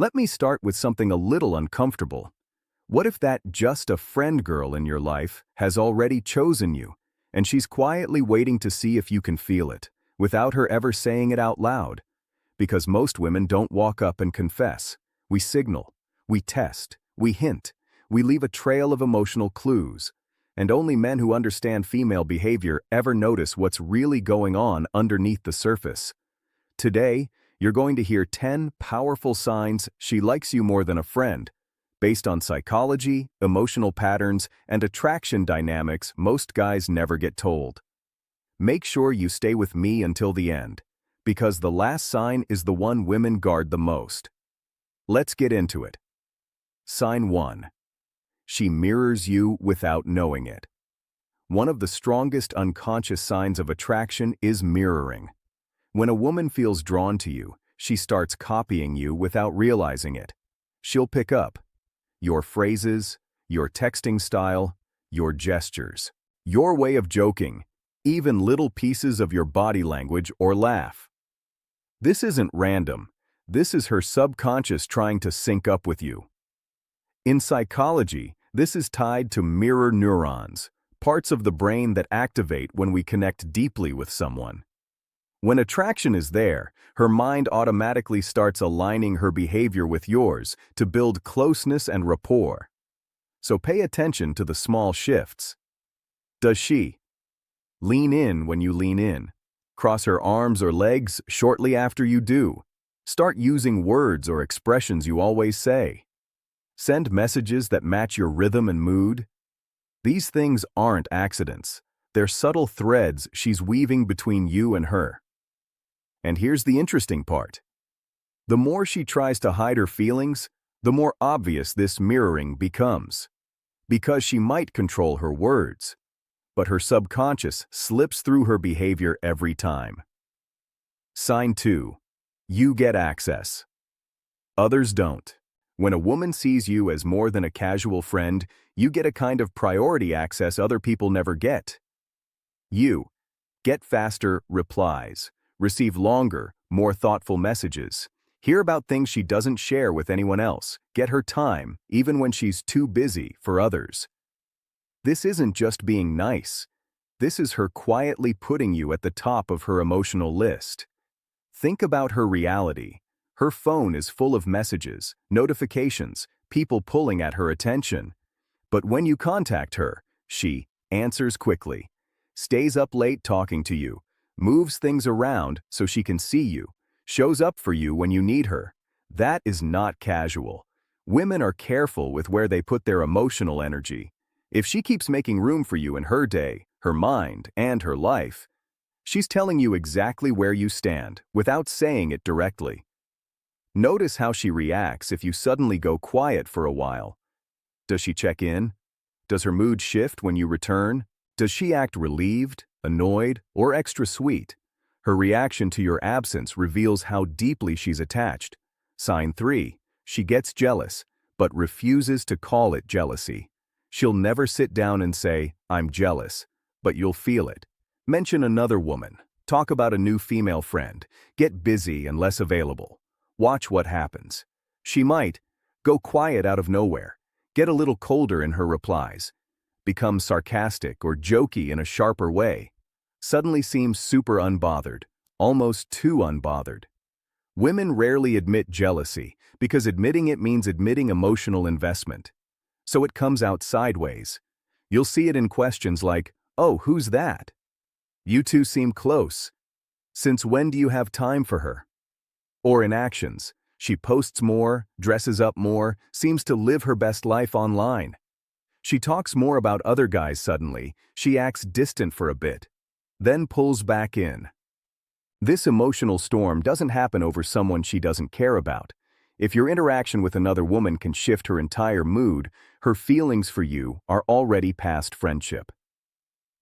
Let me start with something a little uncomfortable. What if that just a friend girl in your life has already chosen you, and she's quietly waiting to see if you can feel it, without her ever saying it out loud? Because most women don't walk up and confess. We signal, we test, we hint, we leave a trail of emotional clues. And only men who understand female behavior ever notice what's really going on underneath the surface. Today, you're going to hear 10 powerful signs she likes you more than a friend, based on psychology, emotional patterns, and attraction dynamics most guys never get told. Make sure you stay with me until the end, because the last sign is the one women guard the most. Let's get into it. Sign 1. She mirrors you without knowing it. One of the strongest unconscious signs of attraction is mirroring. When a woman feels drawn to you, she starts copying you without realizing it. She'll pick up your phrases, your texting style, your gestures, your way of joking, even little pieces of your body language or laugh. This isn't random. This is her subconscious trying to sync up with you. In psychology, this is tied to mirror neurons, parts of the brain that activate when we connect deeply with someone. When attraction is there, her mind automatically starts aligning her behavior with yours to build closeness and rapport. So pay attention to the small shifts. Does she lean in when you lean in? Cross her arms or legs shortly after you do? Start using words or expressions you always say? Send messages that match your rhythm and mood? These things aren't accidents. They're subtle threads she's weaving between you and her. And here's the interesting part. The more she tries to hide her feelings, the more obvious this mirroring becomes. Because she might control her words, but her subconscious slips through her behavior every time. Sign 2. You get access. Others don't. When a woman sees you as more than a casual friend, you get a kind of priority access other people never get. You get faster replies, receive longer, more thoughtful messages, hear about things she doesn't share with anyone else, get her time, even when she's too busy for others. This isn't just being nice. This is her quietly putting you at the top of her emotional list. Think about her reality. Her phone is full of messages, notifications, people pulling at her attention. But when you contact her, she answers quickly, stays up late talking to you, moves things around so she can see you, shows up for you when you need her. That is not casual. Women are careful with where they put their emotional energy. If she keeps making room for you in her day, her mind, and her life, she's telling you exactly where you stand without saying it directly. Notice how she reacts if you suddenly go quiet for a while. Does she check in? Does her mood shift when you return? Does she act relieved, annoyed, or extra sweet? Her reaction to your absence reveals how deeply she's attached. Sign 3. She gets jealous, but refuses to call it jealousy. She'll never sit down and say, "I'm jealous," but you'll feel it. Mention another woman. Talk about a new female friend. Get busy and less available. Watch what happens. She might go quiet out of nowhere, get a little colder in her replies, become sarcastic or jokey in a sharper way, suddenly seems super unbothered, almost too unbothered. Women rarely admit jealousy because admitting it means admitting emotional investment. So it comes out sideways. You'll see it in questions like, "Oh, who's that? You two seem close. Since when do you have time for her?" Or in actions, she posts more, dresses up more, seems to live her best life online. She talks more about other guys suddenly, she acts distant for a bit, then pulls back in. This emotional storm doesn't happen over someone she doesn't care about. If your interaction with another woman can shift her entire mood, her feelings for you are already past friendship.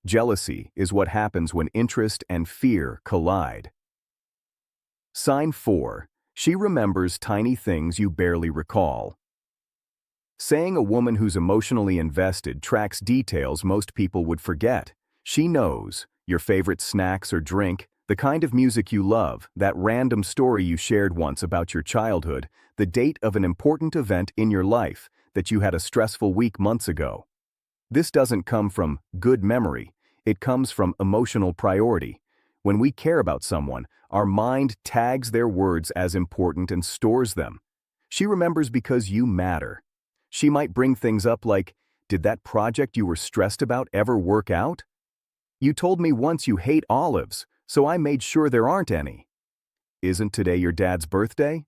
Jealousy is what happens when interest and fear collide. Sign 4. She remembers tiny things you barely recall. Saying a woman who's emotionally invested tracks details most people would forget. She knows your favorite snacks or drink, The kind of music you love, that random story you shared once about your childhood, the date of an important event in your life that you had a stressful week months ago. This doesn't come from good memory, it comes from emotional priority. When we care about someone, our mind tags their words as important and stores them. She remembers because you matter. She might bring things up like, "Did that project you were stressed about ever work out? You told me once you hate olives, so I made sure there aren't any. Isn't today your dad's birthday?"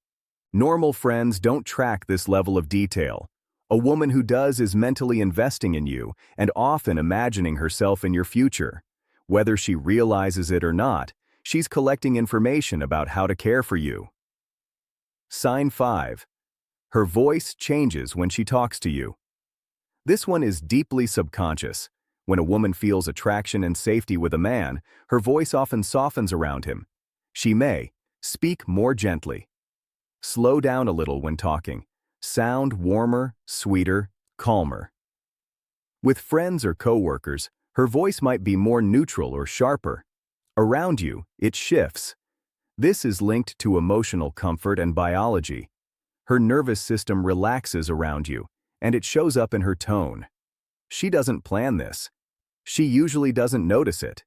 Normal friends don't track this level of detail. A woman who does is mentally investing in you and often imagining herself in your future. Whether she realizes it or not, she's collecting information about how to care for you. Sign 5. Her voice changes when she talks to you. This one is deeply subconscious. When a woman feels attraction and safety with a man, her voice often softens around him. She may speak more gently, slow down a little when talking, sound warmer, sweeter, calmer. With friends or coworkers, her voice might be more neutral or sharper. Around you, it shifts. This is linked to emotional comfort and biology. Her nervous system relaxes around you, and it shows up in her tone. She doesn't plan this. She usually doesn't notice it.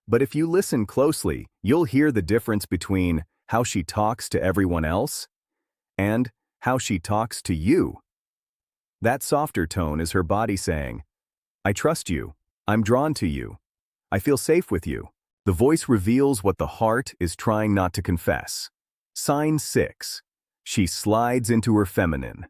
But if you listen closely, you'll hear the difference between how she talks to everyone else and how she talks to you. That softer tone is her body saying, "I trust you. I'm drawn to you. I feel safe with you." The voice reveals what the heart is trying not to confess. Sign 6. She slides into her feminine.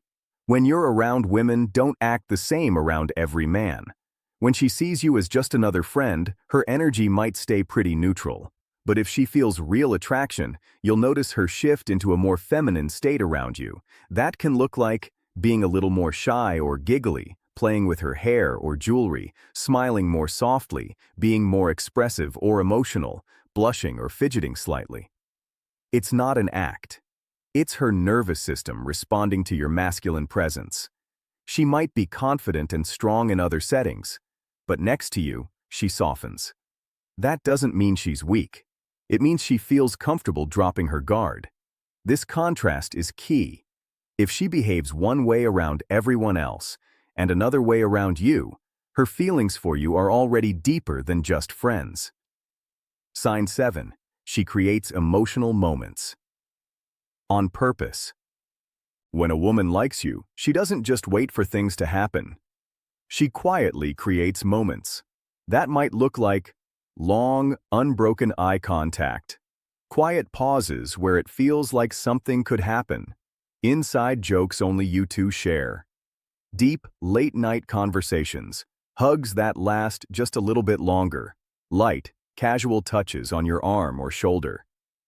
When you're around women, don't act the same around every man. When she sees you as just another friend, her energy might stay pretty neutral. But if she feels real attraction, you'll notice her shift into a more feminine state around you. That can look like being a little more shy or giggly, playing with her hair or jewelry, smiling more softly, being more expressive or emotional, blushing or fidgeting slightly. It's not an act. It's her nervous system responding to your masculine presence. She might be confident and strong in other settings, but next to you, she softens. That doesn't mean she's weak. It means she feels comfortable dropping her guard. This contrast is key. If she behaves one way around everyone else and another way around you, her feelings for you are already deeper than just friends. Sign 7. She creates emotional moments. On purpose. When a woman likes you, she doesn't just wait for things to happen. She quietly creates moments. That might look like long, unbroken eye contact, quiet pauses where it feels like something could happen, inside jokes only you two share, deep, late-night conversations, hugs that last just a little bit longer, light, casual touches on your arm or shoulder.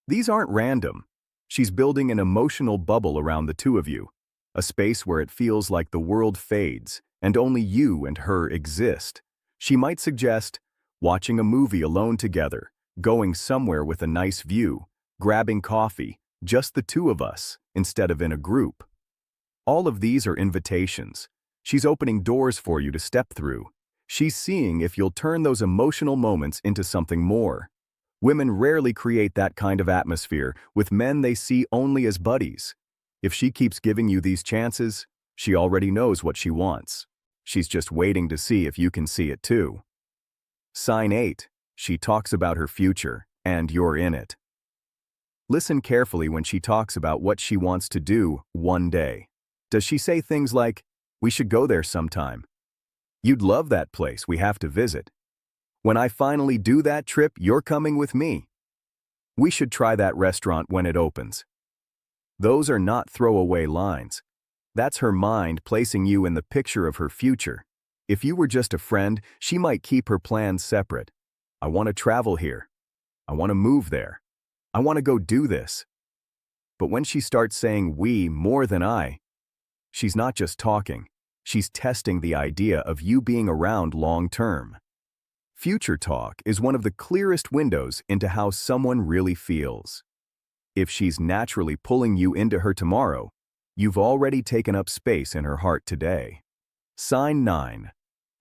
These aren't random. She's building an emotional bubble around the two of you, a space where it feels like the world fades and only you and her exist. She might suggest watching a movie alone together, going somewhere with a nice view, grabbing coffee, just the two of us, instead of in a group. All of these are invitations. She's opening doors for you to step through. She's seeing if you'll turn those emotional moments into something more. Women rarely create that kind of atmosphere with men they see only as buddies. If she keeps giving you these chances, she already knows what she wants. She's just waiting to see if you can see it too. Sign 8. She talks about her future, and you're in it. Listen carefully when she talks about what she wants to do one day. Does she say things like, "We should go there sometime. You'd love that place we have to visit. When I finally do that trip, you're coming with me. We should try that restaurant when it opens." Those are not throwaway lines. That's her mind placing you in the picture of her future. If you were just a friend, she might keep her plans separate. "I want to travel here. I want to move there. I want to go do this." But when she starts saying "we" more than "I," she's not just talking. She's testing the idea of you being around long term. Future talk is one of the clearest windows into how someone really feels. If she's naturally pulling you into her tomorrow, you've already taken up space in her heart today. Sign 9.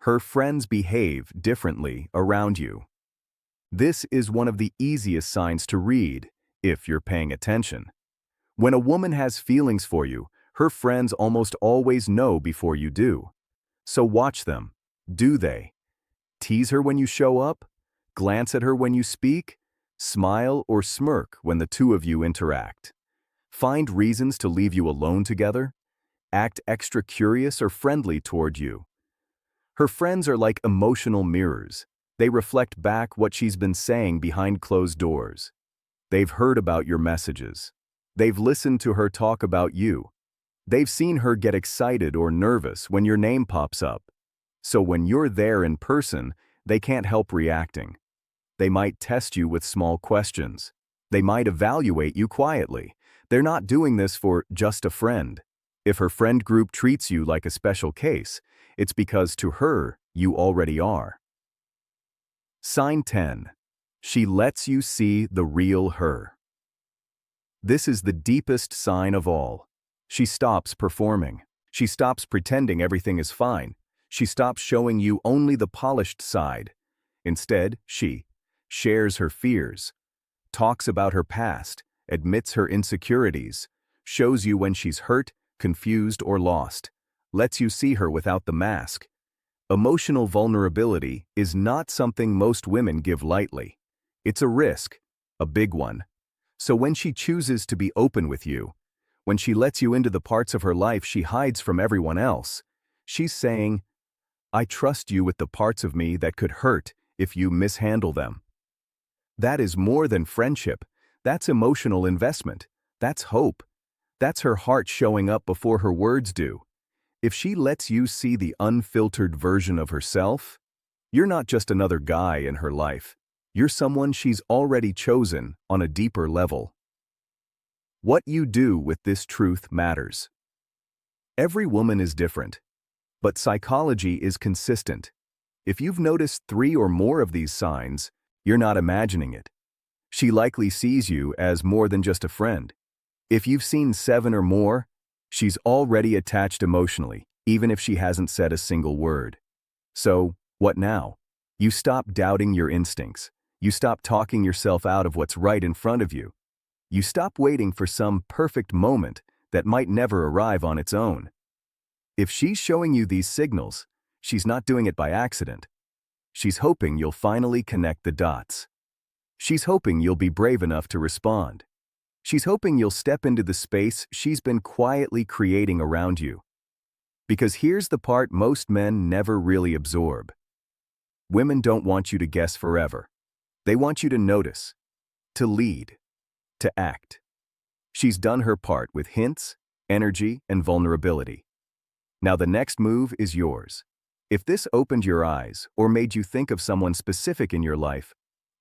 Her friends behave differently around you. This is one of the easiest signs to read, if you're paying attention. When a woman has feelings for you, her friends almost always know before you do. So watch them. Do they? Tease her when you show up? Glance at her when you speak? Smile or smirk when the two of you interact? Find reasons to leave you alone together? Act extra curious or friendly toward you? Her friends are like emotional mirrors. They reflect back what she's been saying behind closed doors. They've heard about your messages. They've listened to her talk about you. They've seen her get excited or nervous when your name pops up. So when you're there in person, they can't help reacting. They might test you with small questions. They might evaluate you quietly. They're not doing this for just a friend. If her friend group treats you like a special case, it's because to her, you already are. Sign 10. She lets you see the real her. This is the deepest sign of all. She stops performing. She stops pretending everything is fine. She stops showing you only the polished side. Instead, she shares her fears, talks about her past, admits her insecurities, shows you when she's hurt, confused, or lost, lets you see her without the mask. Emotional vulnerability is not something most women give lightly. It's a risk, a big one. So when she chooses to be open with you, when she lets you into the parts of her life she hides from everyone else, she's saying, I trust you with the parts of me that could hurt if you mishandle them. That is more than friendship. That's emotional investment. That's hope. That's her heart showing up before her words do. If she lets you see the unfiltered version of herself, you're not just another guy in her life. You're someone she's already chosen on a deeper level. What you do with this truth matters. Every woman is different, but psychology is consistent. If you've noticed 3 or more of these signs, you're not imagining it. She likely sees you as more than just a friend. If you've seen 7 or more, she's already attached emotionally, even if she hasn't said a single word. So, what now? You stop doubting your instincts. You stop talking yourself out of what's right in front of you. You stop waiting for some perfect moment that might never arrive on its own. If she's showing you these signals, she's not doing it by accident. She's hoping you'll finally connect the dots. She's hoping you'll be brave enough to respond. She's hoping you'll step into the space she's been quietly creating around you. Because here's the part most men never really absorb. Women don't want you to guess forever. They want you to notice, to lead, to act. She's done her part with hints, energy, and vulnerability. Now the next move is yours. If this opened your eyes or made you think of someone specific in your life,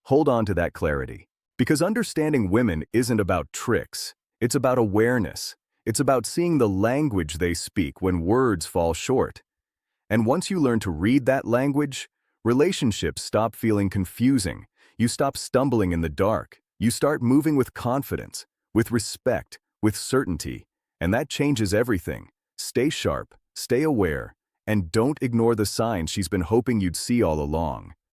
hold on to that clarity. Because understanding women isn't about tricks. It's about awareness. It's about seeing the language they speak when words fall short. And once you learn to read that language, relationships stop feeling confusing. You stop stumbling in the dark. You start moving with confidence, with respect, with certainty. And that changes everything. Stay sharp, stay aware, and don't ignore the signs she's been hoping you'd see all along.